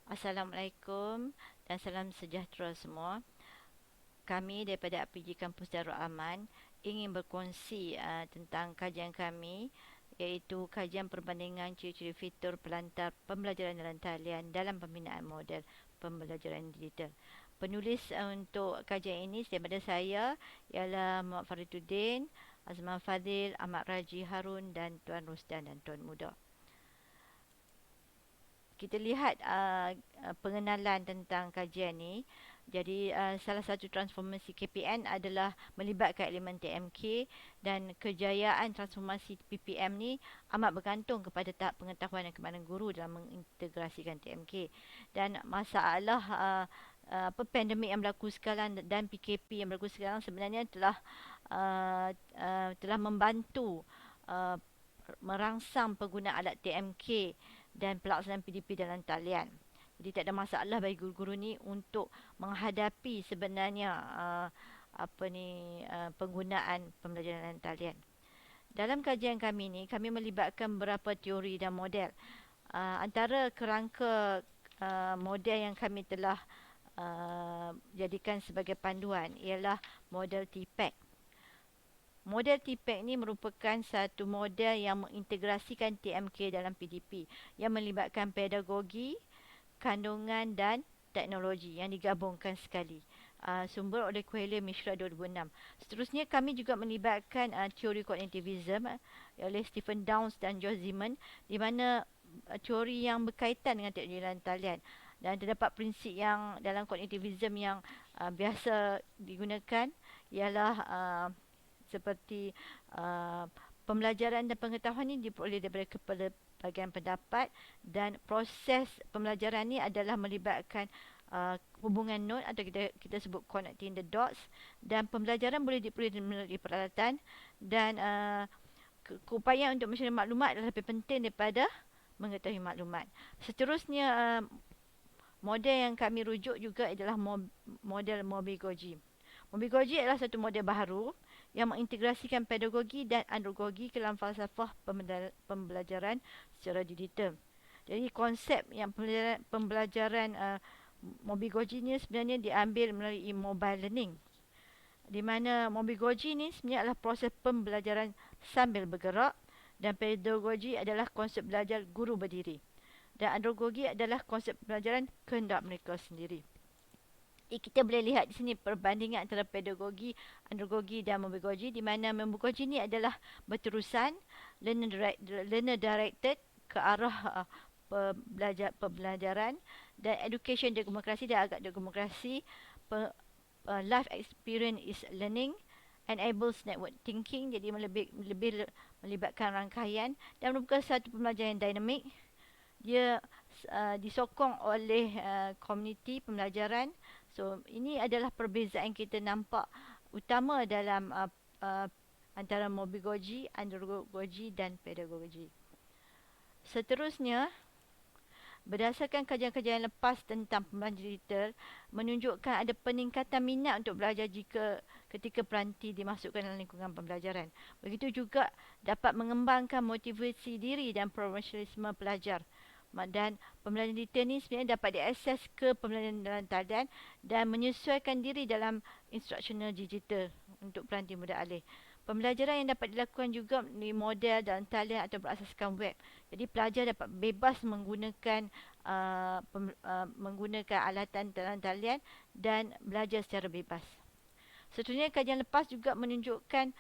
Assalamualaikum dan salam sejahtera semua. Kami daripada APG Kampus Darul Aman ingin berkongsi tentang kajian kami, iaitu kajian perbandingan ciri-ciri fitur pelantar pembelajaran dalam talian dalam pembinaan model pembelajaran digital. Penulis untuk kajian ini daripada saya ialah Muhammad Fariduddin, Azman Fadil, Ahmad Raji Harun dan Tuan Rosdan dan Tuan Muda. Kita lihat pengenalan tentang kajian ni. Jadi salah satu transformasi KPN adalah melibatkan elemen TMK, dan kejayaan transformasi PPM ni amat bergantung kepada tahap pengetahuan dan kemampuan guru dalam mengintegrasikan TMK. Dan masalah pandemik yang berlaku sekarang dan PKP yang berlaku sekarang sebenarnya telah membantu uh, merangsang penggunaan alat TMK dan pelaksanaan PDP dalam talian. Jadi tak ada masalah bagi guru-guru ni untuk menghadapi sebenarnya penggunaan pembelajaran dalam talian. Dalam kajian kami ni, kami melibatkan beberapa teori dan model. Antara kerangka model yang kami telah jadikan sebagai panduan ialah model TPACK. Model TPACK ni merupakan satu model yang mengintegrasikan TMK dalam PDP yang melibatkan pedagogi, kandungan dan teknologi yang digabungkan sekali. Sumber oleh Coelho Mishra 2006. Seterusnya kami juga melibatkan teori kognitivism oleh Stephen Downes dan George Siemens, di mana teori yang berkaitan dengan teknologi dalam talian. Dan terdapat prinsip yang dalam kognitivism yang biasa digunakan ialah seperti uh, pembelajaran dan pengetahuan ini diperoleh daripada kepelbagaian pendapat, dan proses pembelajaran ini adalah melibatkan hubungan nod atau kita sebut connecting the dots, dan pembelajaran boleh diperoleh melalui peralatan, dan keupayaan untuk mencari maklumat adalah lebih penting daripada mengetahui maklumat. Seterusnya model yang kami rujuk juga adalah model Mobigogi. Mobigogi adalah satu model baharu yang mengintegrasikan pedagogi dan andragogi ke dalam falsafah pembelajaran secara digital. Jadi konsep yang pembelajaran Mobigogi ni sebenarnya diambil melalui mobile learning, di mana Mobigogi ni sebenarnya adalah proses pembelajaran sambil bergerak, dan pedagogi adalah konsep belajar guru berdiri, dan andragogi adalah konsep pembelajaran kehendak mereka sendiri. Kita boleh lihat di sini perbandingan antara pedagogi, andragogi dan mobigogi, di mana mobigogi ini adalah berterusan, learner directed ke arah pembelajaran, dan education demokrasi dan agak demokrasi. Life experience is learning, enables network thinking, jadi lebih melibatkan rangkaian, dan merupakan satu pembelajaran yang dinamik. Dia disokong oleh komuniti pembelajaran. So ini adalah perbezaan kita nampak utama dalam antara mobigogi, andragogi dan pedagogi. Seterusnya, berdasarkan kajian-kajian lepas tentang pembelajaran digital menunjukkan ada peningkatan minat untuk belajar jika ketika peranti dimasukkan dalam lingkungan pembelajaran. Begitu juga dapat mengembangkan motivasi diri dan profesionalisme pelajar. Dan pembelajaran digital ni sebenarnya dapat diakses ke pembelajaran dalam talian dan menyesuaikan diri dalam instructional digital untuk peranti mudah alih. Pembelajaran yang dapat dilakukan juga melalui model dalam talian atau berasaskan web. Jadi pelajar dapat bebas menggunakan alatan dalam talian dan belajar secara bebas. Seterusnya, kajian lepas juga menunjukkan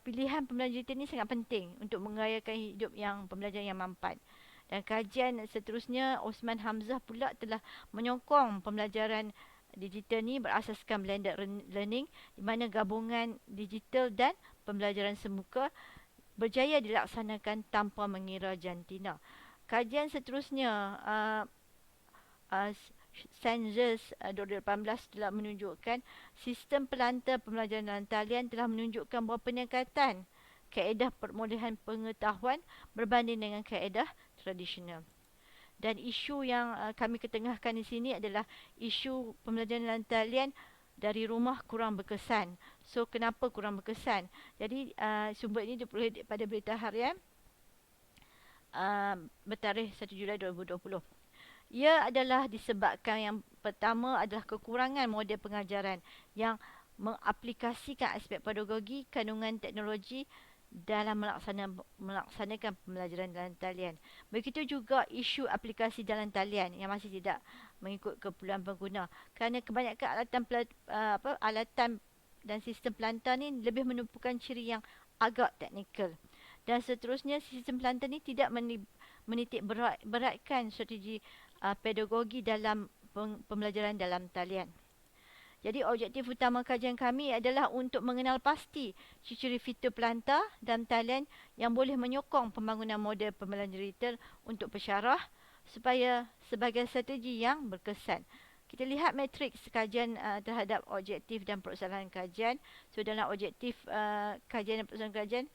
pilihan pembelajaran digital ini sangat penting untuk mengayakan hidup yang pembelajaran yang mampan. Dan kajian seterusnya, Osman Hamzah pula telah menyokong pembelajaran digital ni berasaskan blended learning, di mana gabungan digital dan pembelajaran semuka berjaya dilaksanakan tanpa mengira jantina. Kajian seterusnya, Census 2018 telah menunjukkan sistem pelantar pembelajaran dalam talian telah menunjukkan bahawa peningkatan kaedah permudahan pengetahuan berbanding dengan kaedah tradisional. Dan isu yang kami ketengahkan di sini adalah isu pembelajaran dalam talian dari rumah kurang berkesan. So, kenapa kurang berkesan? Jadi, sumber ini diperoleh pada berita harian bertarikh 1 Julai 2020. Ia adalah disebabkan yang pertama adalah kekurangan model pengajaran yang mengaplikasikan aspek pedagogi, kandungan teknologi dalam melaksanakan pembelajaran dalam talian. Begitu juga isu aplikasi dalam talian yang masih tidak mengikut keperluan pengguna. Kerana kebanyakan alatan dan sistem pelantar ni lebih menumpukan ciri yang agak teknikal. Dan seterusnya sistem pelantar ni tidak menitik beratkan strategi pedagogi dalam pembelajaran dalam talian. Jadi objektif utama kajian kami adalah untuk mengenal pasti ciri-ciri fitur pelantar dalam talian yang boleh menyokong pembangunan model pembelajaran digital untuk pensyarah supaya sebagai strategi yang berkesan. Kita lihat matriks kajian terhadap objektif dan persoalan kajian. So dalam objektif kajian dan persoalan kajian,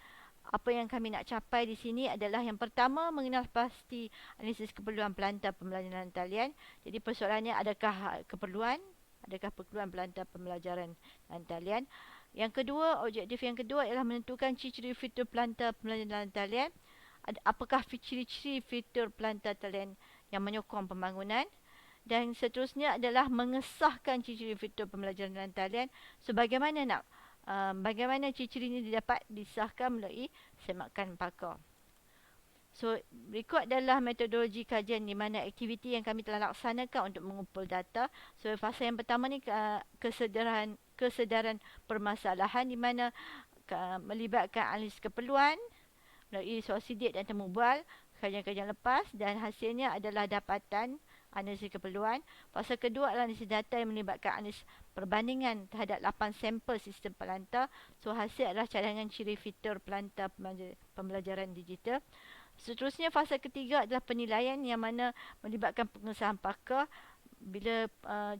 apa yang kami nak capai di sini adalah yang pertama, mengenal pasti analisis keperluan pelantar pembelajaran talian. Jadi persoalannya, adakah keperluan pelantar pembelajaran dalam talian. Yang kedua, objektif yang kedua ialah menentukan ciri-ciri fitur pelantar pembelajaran dalam talian. Apakah ciri-ciri fitur pelantar talian yang menyokong pembangunan. Dan seterusnya adalah mengesahkan ciri-ciri fitur pembelajaran dalam talian sebagaimana bagaimana ciri-ciri ini dapat disahkan melalui semakan pakar. So, berikut adalah metodologi kajian di mana aktiviti yang kami telah laksanakan untuk mengumpul data. So, fasa yang pertama ni kesedaran permasalahan di mana melibatkan analisis keperluan melalui soal sidik dan temu bual, kajian-kajian lepas, dan hasilnya adalah dapatan analisis keperluan. Fasa kedua adalah analisis data yang melibatkan analisis perbandingan terhadap 8 sampel sistem pelantar. So, hasil adalah cadangan ciri fitur pelantar pembelajaran digital. Seterusnya, fasa ketiga adalah penilaian yang mana melibatkan pengesahan pakar. Bila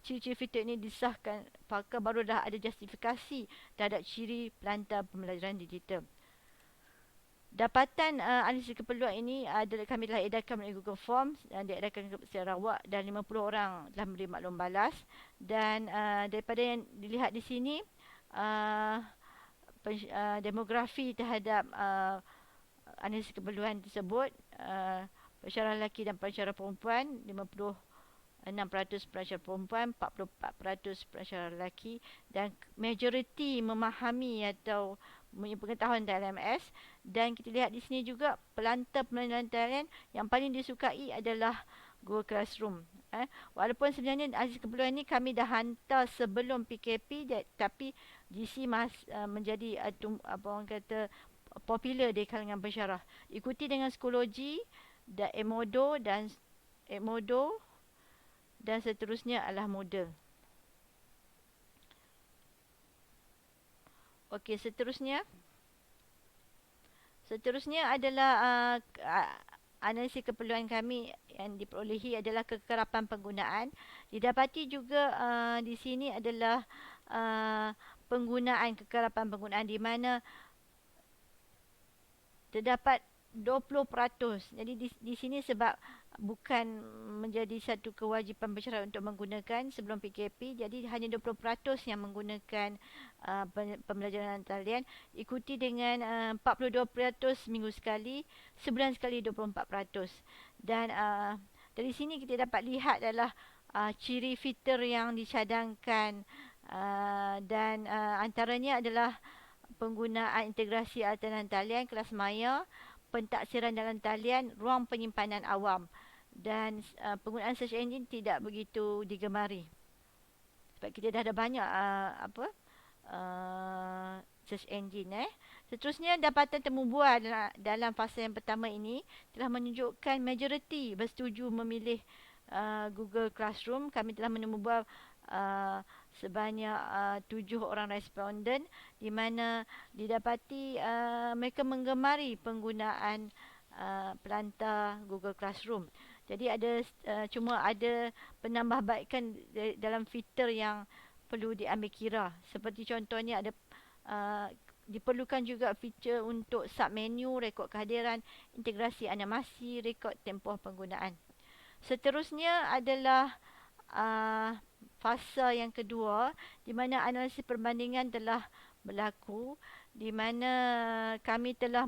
ciri-ciri fitur ini disahkan pakar, baru dah ada justifikasi terhadap ciri pelantar pembelajaran digital. Dapatan analisis keperluan ini adalah kami telah edarkan melalui Google Forms dan diedarkan secara rawak dan 50 orang telah memberi maklum balas. Dan daripada yang dilihat di sini, demografi terhadap analisis keperluan tersebut, pensyarah lelaki dan pensyarah perempuan, 56% pensyarah perempuan, 44% pensyarah lelaki, dan majoriti memahami atau punya pengetahuan dalam LMS. Dan kita lihat di sini juga pelantar pembelajaran talian yang paling disukai adalah Google Classroom. Walaupun sebenarnya analisis keperluan ini kami dah hantar sebelum PKP, tapi GC menjadi apa orang kata popular di kalangan pensyarah. Ikuti dengan psikologi dan Edmodo dan seterusnya adalah model. Okey, seterusnya adalah analisis keperluan kami yang diperolehi adalah kekerapan penggunaan. Didapati juga di sini adalah kekerapan penggunaan di mana terdapat 20%. Jadi di sini sebab bukan menjadi satu kewajipan pensyarah untuk menggunakan sebelum PKP, jadi hanya 20% yang menggunakan pembelajaran talian. Ikuti dengan 42% minggu sekali, sebulan sekali 24%. Dan dari sini kita dapat lihat adalah ciri fitur yang dicadangkan dan antaranya adalah penggunaan integrasi alatan talian, kelas maya, pentaksiran dalam talian, ruang penyimpanan awam, dan penggunaan search engine tidak begitu digemari. Sebab kita dah ada banyak search engine. Seterusnya, dapatan temu bual dalam fasa yang pertama ini telah menunjukkan majoriti bersetuju memilih Google Classroom. Kami telah menemu bual sebanyak 7 orang responden di mana didapati mereka menggemari penggunaan pelantar Google Classroom. Jadi cuma ada penambahbaikan dalam fitur yang perlu diambil kira. Seperti contohnya ada diperlukan juga fitur untuk submenu, rekod kehadiran, integrasi animasi, rekod tempoh penggunaan. Seterusnya adalah fasa yang kedua di mana analisis perbandingan telah berlaku, di mana kami telah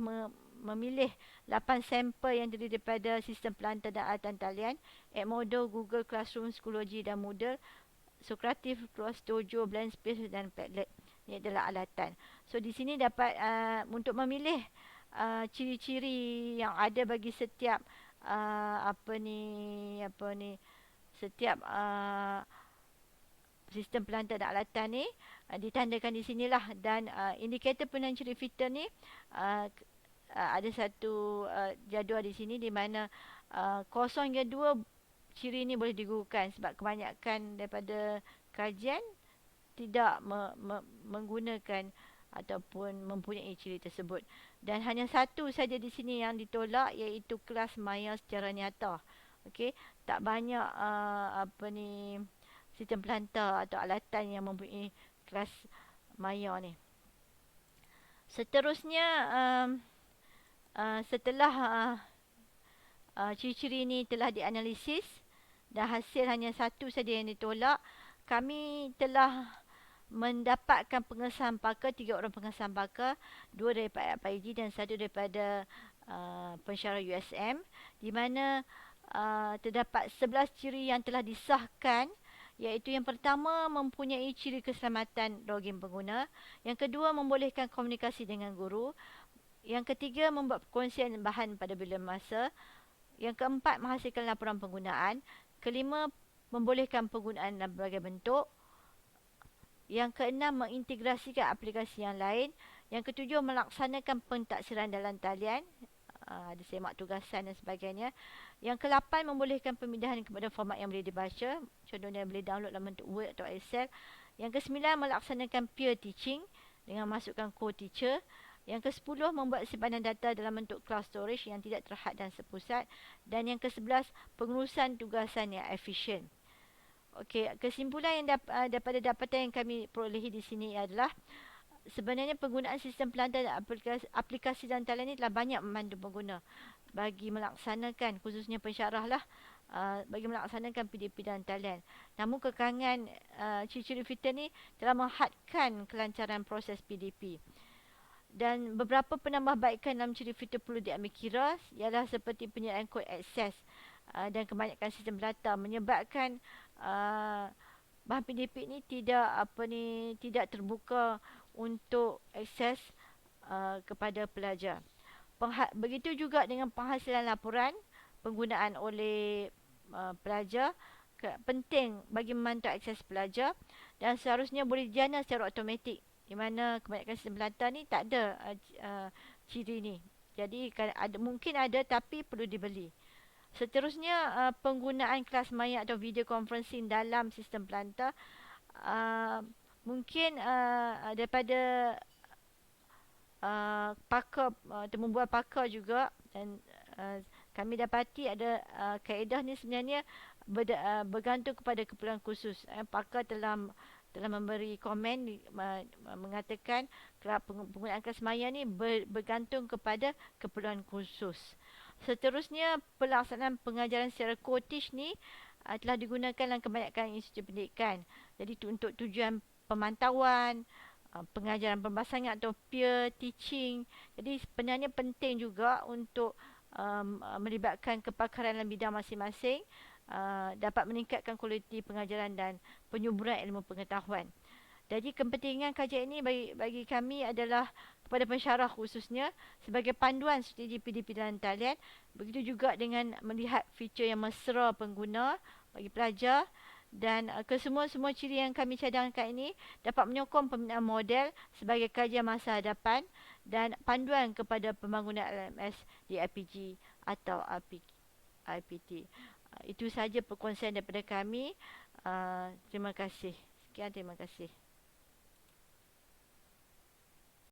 memilih 8 sampel yang terdiri daripada sistem pelantar dan alatan talian, Edmodo, Google Classroom, Schoology dan Moodle, Socrative, Cross, Dojo, Blandspace dan Padlet. Ini adalah alatan. So di sini dapat untuk memilih ciri-ciri yang ada bagi setiap setiap sistem pelantar dan alatan ni ditandakan di sinilah, dan indikator penggunaan ciri filter ni ada satu jadual di sini di mana 0 hingga 2 ciri ni boleh digugurkan sebab kebanyakan daripada kajian tidak menggunakan ataupun mempunyai ciri tersebut, dan hanya satu saja di sini yang ditolak, iaitu kelas maya secara nyata. Okey, tak banyak sistem pelantar atau alatan yang mempunyai kelas maya ni. Seterusnya setelah ciri-ciri ini telah dianalisis dan hasil hanya satu saja yang ditolak, kami telah mendapatkan pengesahan pakar, 3 orang pengesahan pakar, 2 daripada APIG dan 1 daripada pensyarah USM, di mana terdapat 11 ciri yang telah disahkan, iaitu yang pertama mempunyai ciri keselamatan login pengguna, yang kedua membolehkan komunikasi dengan guru, yang ketiga membuat perkongsian bahan pada bila masa, yang keempat menghasilkan laporan penggunaan, kelima membolehkan penggunaan dalam berbagai bentuk, yang keenam mengintegrasikan aplikasi yang lain, yang ketujuh melaksanakan pentaksiran dalam talian, ada semak tugasan dan sebagainya, yang ke-8 membolehkan pemindahan kepada format yang boleh dibaca, contohnya boleh download dalam bentuk Word atau Excel, yang ke-9 melaksanakan peer teaching dengan masukkan co-teacher, yang ke-10 membuat simpanan data dalam bentuk cloud storage yang tidak terhad dan sepusat, dan yang ke-11 pengurusan tugasan yang efisien. Okey, kesimpulan yang daripada dapatan yang kami perolehi di sini adalah sebenarnya penggunaan sistem pelantar dan aplikasi dan talian ini telah banyak membantu pengguna bagi melaksanakan, khususnya pensyarah lah, bagi melaksanakan PDP dan talian. Namun kekangan ciri-ciri filter ni telah menghadkan kelancaran proses PDP. Dan beberapa penambahbaikan dalam ciri filter perlu diambil kira ialah seperti penyediaan kod akses dan kebanyakan sistem data menyebabkan bahan PDP ni tidak terbuka untuk akses kepada pelajar. Begitu juga dengan penghasilan laporan penggunaan oleh pelajar penting bagi memantau akses pelajar, dan seharusnya boleh dijana secara automatik, di mana kebanyakan sistem pelantar ni tak ada ciri ni. Jadi mungkin ada tapi perlu dibeli. Seterusnya penggunaan kelas maya atau video conferencing dalam sistem pelantar mungkin daripada pakar atau membuat pakar juga, dan kami dapati ada kaedah ni sebenarnya bergantung kepada keperluan khusus. Pakar telah memberi komen mengatakan penggunaan kelas maya ni bergantung kepada keperluan khusus. Seterusnya pelaksanaan pengajaran secara co-teach ni telah digunakan dalam kebanyakan institusi pendidikan. Jadi untuk tujuan pemantauan, pengajaran pembasahan atau peer teaching. Jadi sebenarnya penting juga untuk melibatkan kepakaran dalam bidang masing-masing, dapat meningkatkan kualiti pengajaran dan penyuburan ilmu pengetahuan. Jadi kepentingan kajian ini bagi kami adalah kepada pensyarah khususnya sebagai panduan strategi PDP dan talian. Begitu juga dengan melihat feature yang mesra pengguna bagi pelajar, dan kesemua ciri yang kami cadangkan ini dapat menyokong pembinaan model sebagai kajian masa hadapan dan panduan kepada pembangunan LMS di IPG atau IPT. Itu sahaja perkongsian daripada kami. Terima kasih. Sekian, terima kasih.